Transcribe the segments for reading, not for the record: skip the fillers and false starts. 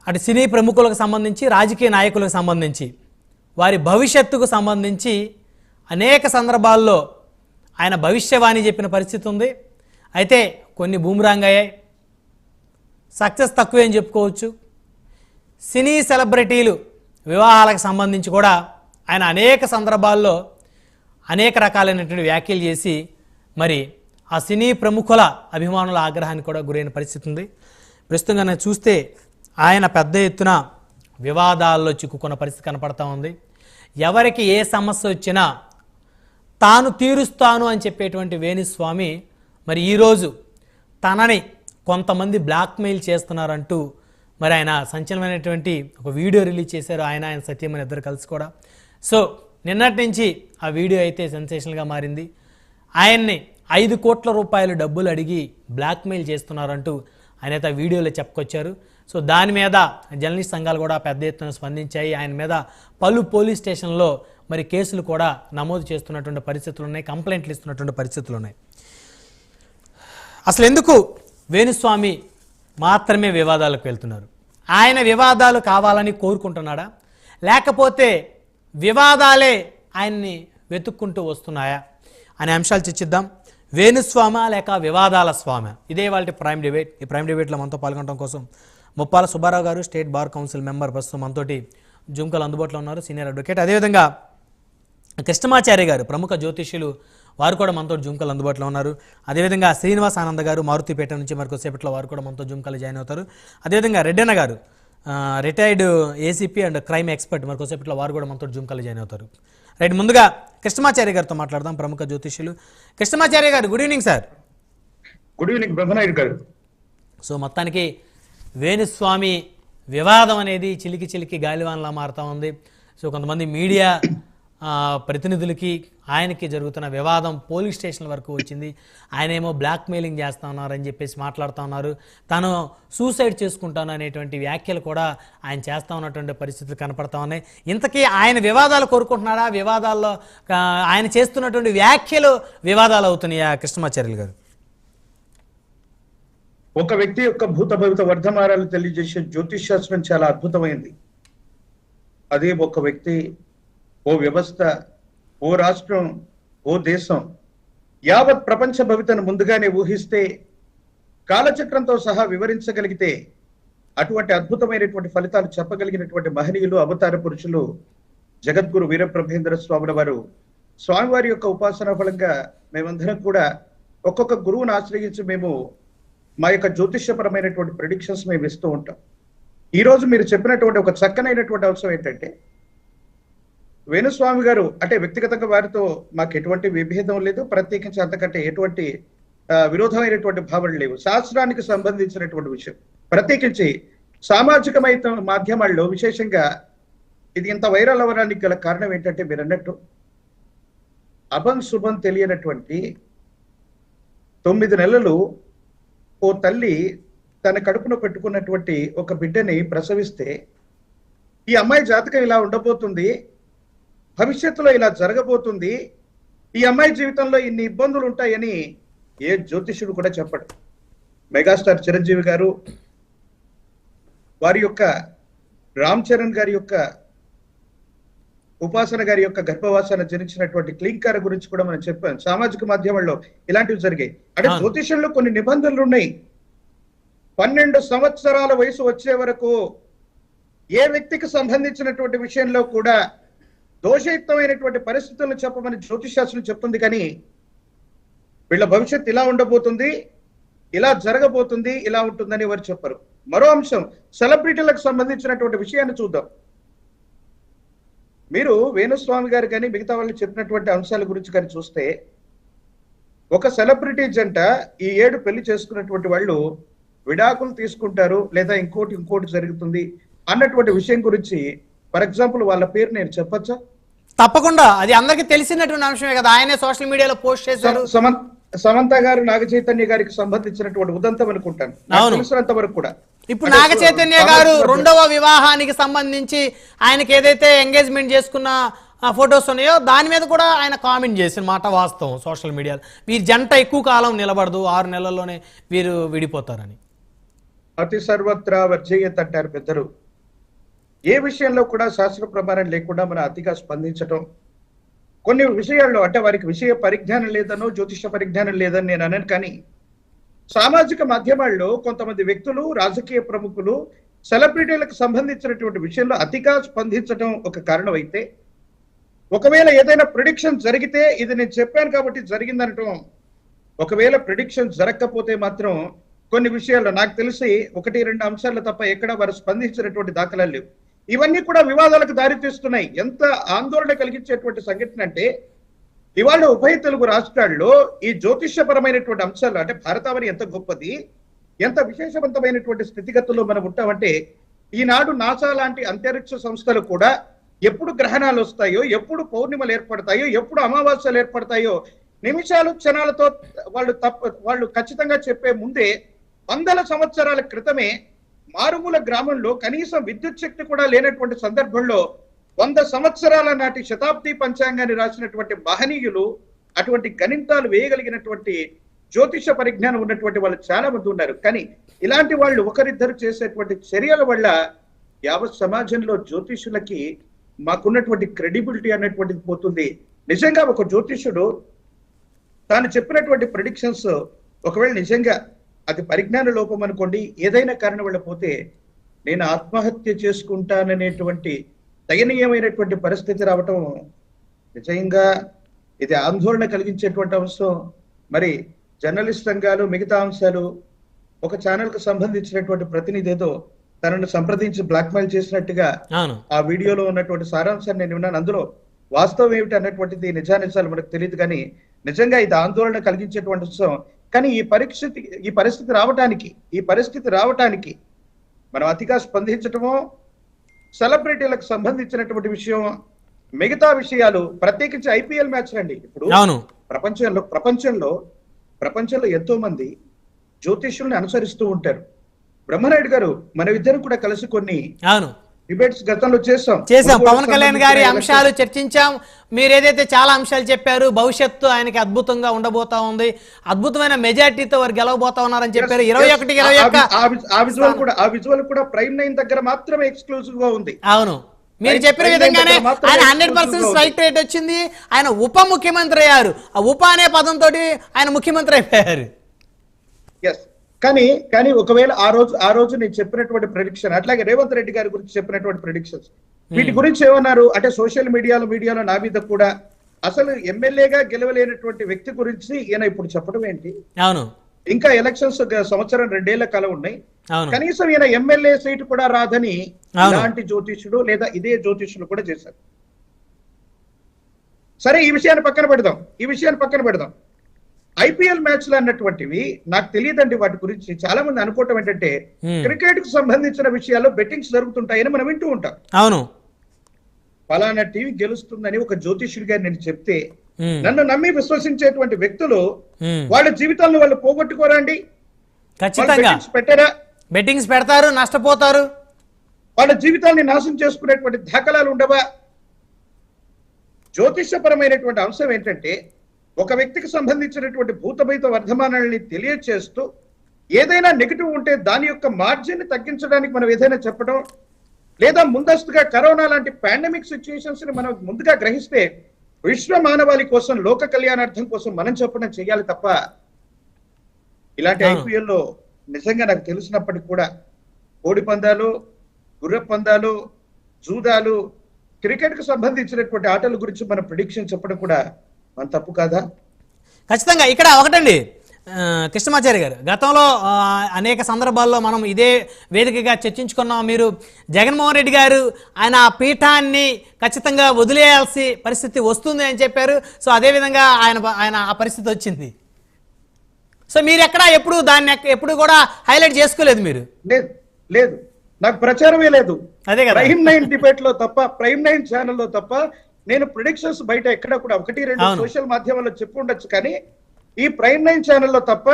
అటు సినీ ప్రముఖులకు సంబంధించి రాజకీయ నాయకులకు సంబంధించి వారి భవిష్యత్తుకు సంబంధించి అనేక సందర్భాల్లో ఆయన భవిష్యవాణి చెప్పిన పరిస్థితి ఉంది. అయితే కొన్ని బూమరాంగ్ అయ్యాయి, సక్సెస్ తక్కువే అని చెప్పుకోవచ్చు. సినీ సెలబ్రిటీలు వివాహాలకు సంబంధించి కూడా ఆయన అనేక సందర్భాల్లో అనేక రకాలైనటువంటి వ్యాఖ్యలు చేసి మరి ఆ సినీ ప్రముఖుల అభిమానుల ఆగ్రహానికి కూడా గురైన పరిస్థితి ఉంది. ప్రస్తుతంగా చూస్తే ఆయన పెద్ద ఎత్తున వివాదాల్లో చిక్కుకున్న పరిస్థితి కనపడతా ఉంది. ఎవరికి ఏ సమస్య వచ్చినా తాను తీరుస్తాను అని చెప్పేటువంటి వేణుస్వామి మరి ఈరోజు తనని కొంతమంది బ్లాక్మెయిల్ చేస్తున్నారంటూ మరి ఆయన సంచలనమైనటువంటి ఒక వీడియో రిలీజ్ చేశారు. ఆయన సత్యమని ఇద్దరు కలిసి కూడా. సో నిన్నటి నుంచి ఆ వీడియో అయితే సెన్సేషనల్గా మారింది. ఆయన్ని 5 కోట్ల రూపాయలు డబ్బులు అడిగి బ్లాక్మెయిల్ చేస్తున్నారంటూ ఆయన అయితే ఆ వీడియోలో చెప్పుకొచ్చారు. సో దాని మీద జర్నలిస్ట్ సంఘాలు కూడా పెద్ద ఎత్తున స్పందించాయి. ఆయన మీద పలు పోలీస్ స్టేషన్లో మరి కేసులు కూడా నమోదు చేస్తున్నటువంటి పరిస్థితులు ఉన్నాయి, కంప్లైంట్లు ఇస్తున్నటువంటి పరిస్థితులు ఉన్నాయి. అసలు ఎందుకు వేణుస్వామి మాత్రమే వివాదాలకు వెళ్తున్నారు? ఆయన వివాదాలు కావాలని కోరుకుంటున్నాడా, లేకపోతే వివాదాలే ఆయన్ని వెతుక్కుంటూ వస్తున్నాయా అనే అంశాలు చర్చిద్దాం. వేణుస్వామి లేక వివాదాల స్వామి, ఇదే వాళ్ళ ప్రైమ్ డిబేట్. ఈ ప్రైమ్ డిబేట్లో మనతో పాల్గొనడం కోసం ముప్పాల సుబ్బారావు గారు, స్టేట్ బార్ కౌన్సిల్ మెంబర్, ప్రస్తుతం మనతోటి జూమ్కాలు అందుబాటులో ఉన్నారు, సీనియర్ అడ్వకేట్. అదేవిధంగా కృష్ణమాచారి గారు, ప్రముఖ జ్యోతిష్యులు, వారు కూడా మనతో జూమ్కాలు అందుబాటులో ఉన్నారు. అదేవిధంగా శ్రీనివాస్ ఆనంద్ గారు మారుతిపేట నుంచి మరికొద్దిసేపట్లో వారు కూడా మనతో జూమ్కాలు జాయిన్ అవుతారు. అదేవిధంగా రెడ్డన్న గారు, retired ACP and crime expert, మరికొద్దిసేపట్లో వారు కూడా మనతో జూమ్కాలు జాయిన్ అవుతారు. రైట్, ముందుగా కృష్ణమాచారి గారితో మాట్లాడదాం, ప్రముఖ జ్యోతిష్యులు. కృష్ణమాచారి గారు, good evening sir. Good evening Brahmanaidu గారు. సో మొత్తానికి వేణుస్వామి వివాదం అనేది చిలికి చిలికి గాలివాన్లా మారుతూ ఉంది. సో కొంతమంది మీడియా ప్రతినిధులకి ఆయనకి జరుగుతున్న వివాదం పోలీస్ స్టేషన్ వరకు వచ్చింది. ఆయన ఏమో బ్లాక్మెయిలింగ్ చేస్తూ ఉన్నారని చెప్పేసి మాట్లాడుతూ ఉన్నారు. తాను సూసైడ్ చేసుకుంటాను అనేటువంటి వ్యాఖ్యలు కూడా ఆయన చేస్తూ ఉన్నటువంటి పరిస్థితులు కనపడతా ఉన్నాయి. ఇంతకీ ఆయన వివాదాలు కోరుకుంటున్నాడా, వివాదాల్లో ఆయన చేస్తున్నటువంటి వ్యాఖ్యలు వివాదాలు అవుతున్నాయా కృష్ణమాచార్యులు గారు? ఒక వ్యక్తి యొక్క భూత భవిత వర్ధమానాలు తెలియజేసే జ్యోతిష్ శాస్త్రం చాలా అద్భుతమైంది. అదే ఒక వ్యక్తి, ఓ వ్యవస్థ, ఓ రాష్ట్రం, ఓ దేశం, యావత్ ప్రపంచ భవితను ముందుగానే ఊహిస్తే, కాలచక్రంతో సహా వివరించగలిగితే అటువంటి అద్భుతమైనటువంటి ఫలితాలు చెప్పగలిగినటువంటి మహనీయులు, అవతార పురుషులు జగద్గురు వీరబ్రహ్మేంద్ర స్వాముల వారు. స్వామివారి యొక్క ఉపాసన ఫలంగా మేమందరం కూడా ఒక్కొక్క గురువును ఆశ్రయించి మేము మా యొక్క జ్యోతిష్యపరమైనటువంటి ప్రిడిక్షన్స్ మేము ఇస్తూ ఉంటాం. ఈరోజు మీరు చెప్పినటువంటి ఒక చక్కనైనటువంటి అంశం ఏంటంటే, వేణుస్వామి గారు అంటే వ్యక్తిగతంగా వారితో మాకు ఎటువంటి విభేదం లేదు, ప్రత్యేకించి అంతకంటే ఎటువంటి విరోధమైనటువంటి భావనలు లేవు. శాస్త్రానికి సంబంధించినటువంటి విషయం, ప్రత్యేకించి సామాజిక మాధ్యమాల్లో విశేషంగా ఇది ఇంత వైరల్ అవ్వడానికి గల కారణం ఏంటంటే, మీరు అన్నట్టు అభం శుభం తెలియనటువంటి 9 నెలలు ఓ తల్లి తన కడుపున పెట్టుకున్నటువంటి ఒక బిడ్డని ప్రసవిస్తే, ఈ అమ్మాయి జాతకం ఇలా ఉండబోతుంది, భవిష్యత్తులో ఇలా జరగబోతుంది, ఈ అమ్మాయి జీవితంలో ఇన్ని ఇబ్బందులు ఉంటాయని ఏ జ్యోతిష్యుడు కూడా చెప్పడు. మెగాస్టార్ చిరంజీవి గారు, వారి యొక్క రామ్ చరణ్ గారి యొక్క ఉపాసన గారి యొక్క గర్భవాసన జరించినటువంటి క్లింకార గురించి కూడా మనం చెప్పాం. సామాజిక మాధ్యమాల్లో ఇలాంటివి జరిగాయి. అంటే జ్యోతిషంలో కొన్ని నిబంధనలు ఉన్నాయి. 12 సంవత్సరాల వయసు వచ్చే వరకు ఏ వ్యక్తికి సంబంధించినటువంటి విషయంలో కూడా దోషయుక్తమైనటువంటి పరిస్థితులను చెప్పమని జ్యోతిషాస్త్రం చెప్తుంది. కానీ వీళ్ళ భవిష్యత్తు ఇలా ఉండబోతుంది, ఇలా జరగబోతుంది, ఇలా ఉంటుందని వారు చెప్పరు. మరో అంశం, సెలబ్రిటీలకు సంబంధించినటువంటి విషయాన్ని చూద్దాం. మీరు వేణుస్వామి గారు కానీ మిగతా వాళ్ళు చెప్పినటువంటి అంశాల గురించి కానీ చూస్తే, ఒక సెలబ్రిటీ జంట ఈ 7 పెళ్లి చేసుకున్నటువంటి వాళ్ళు విడాకులు తీసుకుంటారు, లేదా ఇంకోటి జరుగుతుంది అన్నటువంటి విషయం గురించి ఫర్ ఎగ్జాంపుల్ వాళ్ళ పేరు నేను చెప్పచ్చా? తప్పకుండా, అది అందరికీ తెలిసినటువంటి అంశమే కదా. ఆయనే సోషల్ మీడియాలో పోస్ట్ చేశారు. సమంత గారు నాగ చైతన్య గారికి సంబంధించినటువంటి ఉదంతం అనుకుంటాను, తెలిసినంత వరకు కూడా. ఇప్పుడు నాగ చైతన్య గారు 2వ వివాహానికి సంబంధించి ఆయనకి ఏదైతే ఎంగేజ్మెంట్ చేసుకున్న ఫొటోస్ ఉన్నాయో దాని మీద కూడా ఆయన కామెంట్ చేసిన మాట వాస్తవం సోషల్ మీడియాలో. వీరి జంట ఎక్కువ కాలం నిలబడదు, 6 నెలల్లోనే వీరు విడిపోతారని. అతి సర్వత్రా వర్జయత్ అంటారు పెద్దలు. ఏ విషయంలో కూడా శాస్త్ర ప్రమాణం లేకుండా మనం అతిగా స్పందించటం, కొన్ని విషయాల్లో అంటే వారికి విషయ పరిజ్ఞానం లేదనో జ్యోతిష పరిజ్ఞానం లేదని నేను అనను, కానీ సామాజిక మాధ్యమాల్లో కొంతమంది వ్యక్తులు, రాజకీయ ప్రముఖులు, సెలబ్రిటీలకు సంబంధించినటువంటి విషయంలో అతిగా స్పందించడం ఒక కారణం అయితే, ఒకవేళ ఏదైనా ప్రిడిక్షన్ జరిగితే ఇది నేను చెప్పాను కాబట్టి జరిగిందనటం, ఒకవేళ ప్రిడిక్షన్ జరగకపోతే మాత్రం కొన్ని విషయాల్లో నాకు తెలిసి 1-2 అంశాలు తప్ప ఎక్కడ వారు స్పందించినటువంటి దాఖలాలు లేవు. ఇవన్నీ కూడా వివాదాలకు దారితీస్తున్నాయి. ఎంత ఆందోళన కలిగించేటువంటి సంఘటన అంటే, ఇవాళ ఉభయ తెలుగు రాష్ట్రాల్లో ఈ జ్యోతిష్యపరమైనటువంటి అంశాలు అంటే భారతావని ఎంత గొప్పది, ఎంత విశేషవంతమైనటువంటి స్థితిగతుల్లో మనం ఉంటామంటే, ఈనాడు నాసా లాంటి అంతరిక్ష సంస్థలు కూడా ఎప్పుడు గ్రహణాలు వస్తాయో, ఎప్పుడు పౌర్ణిమలు ఏర్పడతాయో, ఎప్పుడు అమావాస్యలు ఏర్పడతాయో నిమిషాలు క్షణాలతో వాళ్ళు ఖచ్చితంగా చెప్పే ముందే 100 సంవత్సరాల క్రితమే మారుమూల గ్రామంలో కనీసం విద్యుత్ శక్తి కూడా లేనటువంటి సందర్భంలో 100 సంవత్సరాల నాటి శతాబ్ది పంచాంగాన్ని రాసినటువంటి మహనీయులు, అటువంటి గణితాలు వేయగలిగినటువంటి జ్యోతిష పరిజ్ఞానం ఉన్నటువంటి వాళ్ళు చాలా మంది ఉన్నారు. కానీ ఇలాంటి వాళ్ళు ఒకరిద్దరు చేసేటువంటి చర్యల వల్ల యావత్ సమాజంలో జ్యోతిషులకి మాకున్నటువంటి క్రెడిబిలిటీ అనేటువంటిది పోతుంది. నిజంగా ఒక జ్యోతిషుడు తాను చెప్పినటువంటి ప్రిడిక్షన్స్ ఒకవేళ నిజంగా అది పరిజ్ఞాన లోపం అనుకోండి, ఏదైనా కారణం వల్ల పోతే నేను ఆత్మహత్య చేసుకుంటాననేటువంటి దయనీయమైనటువంటి పరిస్థితి రావటం నిజంగా ఇది ఆందోళన కలిగించేటువంటి అంశం. మరి జర్నలిస్ట్ సంఘాలు, మిగతా అంశాలు, ఒక ఛానల్ కు సంబంధించినటువంటి ప్రతినిధి ఏదో తనను సంప్రదించి బ్లాక్మెయిల్ చేసినట్టుగా ఆ వీడియోలో ఉన్నటువంటి సారాంశాన్ని నేను విన్నాను. అందులో వాస్తవం ఏమిటి అన్నటువంటిది నిజానిజాలు మనకు తెలియదు, కానీ నిజంగా ఇది ఆందోళన కలిగించేటువంటి అంశం. కానీ ఈ పరిస్థితి రావటానికి మనం అతిగా స్పందించటమో, సెలబ్రిటీలకు సంబంధించినటువంటి విషయం, మిగతా విషయాలు, ప్రత్యేకించి ఐపీఎల్ మ్యాచ్ అండి. ఇప్పుడు ప్రపంచంలో ఎంతో మంది జ్యోతిష్యుల్ని అనుసరిస్తూ ఉంటారు. బ్రహ్మనాయుడు గారు మనమిద్దరం కూడా కలిసి కొన్ని డిబేట్స్ గతంలో చేసాం. పవన్ కళ్యాణ్ గారి అంశాలు చర్చించాం. మీరు ఏదైతే చాలా అంశాలు చెప్పారు, భవిష్యత్తు ఆయనకి అద్భుతంగా ఉండబోతా ఉంది, అద్భుతమైన మెజార్టీతో వారు గెలవబోతా ఉన్నారని చెప్పారు. 21 ఆ విజువల్ కూడా ప్రైమ్ 9 దగ్గర మాత్రమే ఎక్స్క్లూజివ్ గా ఉంది. అవును, మీరు చెప్పిన విధంగానే ఆయన 100% స్ట్రైక్ రేట్ వచ్చింది. ఆయన ఉప ముఖ్యమంత్రి అయ్యారు. ఆ ఉప అనే పదంతో ఆయన ముఖ్యమంత్రి అయిపోయారు. కానీ ఒకవేళ ఆ రోజు నేను చెప్పినటువంటి ప్రెడిక్షన్, అట్లాగే రేవంత్ రెడ్డి గారి గురించి చెప్పినటువంటి ప్రెడిక్షన్స్, వీటి గురించి ఏమన్నారు అంటే సోషల్ మీడియాలో నా మీద కూడా అసలు ఎమ్మెల్యేగా గెలవలేనటువంటి వ్యక్తి గురించి ఈయన ఇప్పుడు చెప్పడం ఏంటి? అవును, ఇంకా ఎలక్షన్స్ సంవత్సరం 2 ఏళ్ల కాలం ఉన్నాయి, కనీసం ఈయన ఎమ్మెల్యే సీటు కూడా రాదని ఇలాంటి జ్యోతిష్యుడు లేదా ఇదే జ్యోతిష్యులు కూడా చేశారు. సరే, ఈ విషయాన్ని పక్కన పెడదాం. ఐపీఎల్ మ్యాచ్లు అన్నటువంటివి నాకు తెలియదండి. వాటి గురించి చాలా మంది అనుకోవటం ఏంటంటే క్రికెట్ కు సంబంధించిన విషయాల్లో బెట్టింగ్స్ జరుగుతుంటాయని మనం వింటూ ఉంటాం. అవును, ఫలానా టీవీ గెలుస్తుందని ఒక జ్యోతిష్యుడి గారు నేను చెప్తే నన్ను నమ్మి విశ్వసించేటువంటి వ్యక్తులు వాళ్ళ జీవితాలను వాళ్ళు పోగొట్టుకోరండి? పెట్టారా? బెట్టింగ్స్ పెడతారు, నష్టపోతారు, వాళ్ళ జీవితాన్ని నాశనం చేసుకునేటువంటి దాఖలాలు ఉండవా? జ్యోతిష్యపరమైనటువంటి అంశం ఏంటంటే ఒక వ్యక్తికి సంబంధించినటువంటి భూతభైత వర్ధమానాలని తెలియచేస్తూ ఏదైనా నెగిటివ్ ఉంటే దాని యొక్క మార్జిన్ తగ్గించడానికి మనం ఏదైనా చెప్పడం, లేదా ముందస్తుగా కరోనా లాంటి పాండమిక్ సిచ్యుయేషన్స్ ని మనం ముందుగా గ్రహిస్తే విశ్వ మానవాళి కోసం, లోక కళ్యాణార్థం కోసం మనం చెప్పడం చేయాలి తప్ప ఇలాంటి ఐపీఎల్లో నిజంగా నాకు తెలిసినప్పటికీ కూడా కోడి పందాలు, గుర్ర పందాలు, జూదాలు, క్రికెట్ కు సంబంధించినటువంటి ఆటల గురించి మనం ప్రిడిక్షన్ చెప్పడం కూడా మన తప్పు కాదా? ఖచ్చితంగా. ఇక్కడ ఒకటండి కృష్ణమాచారి గారు, గతంలో అనేక సందర్భాల్లో మనం ఇదే వేదికగా చర్చించుకున్నాం. మీరు జగన్మోహన్ రెడ్డి గారు ఆయన పీఠాన్ని ఖచ్చితంగా వదిలేయాల్సి పరిస్థితి వస్తుంది అని చెప్పారు. సో అదేవిధంగా ఆయన ఆ పరిస్థితి వచ్చింది. సో మీరు దాన్ని ఎప్పుడు కూడా హైలైట్ చేసుకోలేదు. మీరు లేదు, నాకు ప్రచారమే లేదు. అదే కదా, ప్రైమ్ 9 డిబేట్ లో తప్ప, ప్రైమ్ 9 ఛానల్లో తప్ప నేను ప్రిడిక్షన్స్ బయట ఎక్కడ కూడా 1-2 సోషల్ మాధ్యమాల్లో చెప్పు ఉండొచ్చు, కానీ ఈ ప్రైమ్ 9 ఛానల్లో తప్ప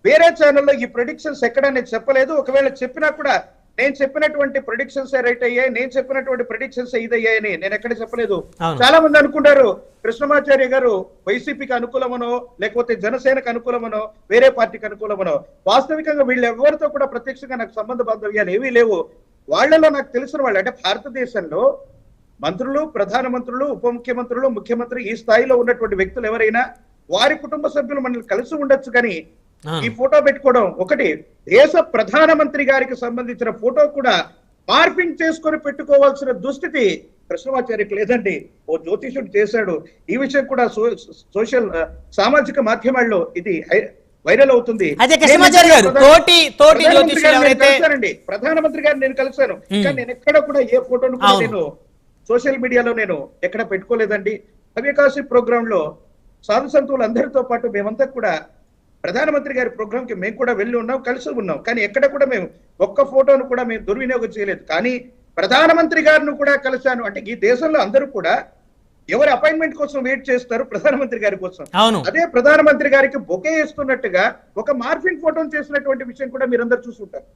వేరే ఛానల్లో ఈ ప్రిడిక్షన్స్ ఎక్కడ నేను చెప్పలేదు. ఒకవేళ చెప్పినా కూడా నేను చెప్పినటువంటి ప్రొడిక్షన్స్ రైట్ అయ్యాయి, నేను చెప్పినటువంటి ప్రొడిక్షన్స్ ఇదయ్యాయని నేను ఎక్కడ చెప్పలేదు. అవును. చాలా మంది అనుకుంటారు కృష్ణమాచార్య గారు వైసీపీకి అనుకూలమనో లేకపోతే జనసేనకు అనుకూలమనో వేరే పార్టీకి అనుకూలమనో. వాస్తవికంగా వీళ్ళు ఎవరితో కూడా ప్రత్యక్షంగా నాకు సంబంధ బాంధవ్యాలు ఏవీ లేవు. వాళ్ళలో నాకు తెలిసిన వాళ్ళు అంటే భారతదేశంలో మంత్రులు, ప్రధానమంత్రులు, ఉప ముఖ్యమంత్రులు, ముఖ్యమంత్రి ఈ స్థాయిలో ఉన్నటువంటి వ్యక్తులు ఎవరైనా వారి కుటుంబ సభ్యులు మనల్ని కలిసి ఉండొచ్చు. కానీ ఈ ఫోటో పెట్టుకోవడం ఒకటి, దేశ ప్రధానమంత్రి గారికి సంబంధించిన ఫోటో కూడా మార్పింగ్ చేసుకొని పెట్టుకోవాల్సిన దుస్థితి కృష్ణమాచార్యకి లేదండి. ఓ జ్యోతిషుడు చేశాడు. ఈ విషయం కూడా సోషల్ సామాజిక మాధ్యమాల్లో ఇది వైరల్ అవుతుంది. అయితే కృష్ణమాచార్య గారు తోటి జ్యోతిషులు ఎవరైతే ప్రధానమంత్రి గారిని నేను కలిశాను, కానీ నేను ఎక్కడ కూడా ఏ ఫోటోను కూడా నేను సోషల్ మీడియాలో నేను ఎక్కడ పెట్టుకోలేదండి. హవ్యకాశి ప్రోగ్రామ్ లో సాధు సంతువులు అందరితో పాటు మేమంతా కూడా ప్రధానమంత్రి గారి ప్రోగ్రామ్ కి మేము కూడా వెళ్ళి ఉన్నాం, కలిసి ఉన్నాం. కానీ ఎక్కడ కూడా మేము ఒక్క ఫోటోను కూడా మేము దుర్వినియోగం చేయలేదు. కానీ ప్రధానమంత్రి గారిని కూడా కలిశాను. అంటే ఈ దేశంలో అందరూ కూడా ఎవరి అపాయింట్మెంట్ కోసం వెయిట్ చేస్తారు, ప్రధానమంత్రి గారి కోసం. అదే ప్రధానమంత్రి గారికి బొకే ఇస్తున్నట్టుగా ఒక మార్ఫింగ్ ఫోటోను చేసినటువంటి విషయం కూడా మీరందరూ చూసుంటారు.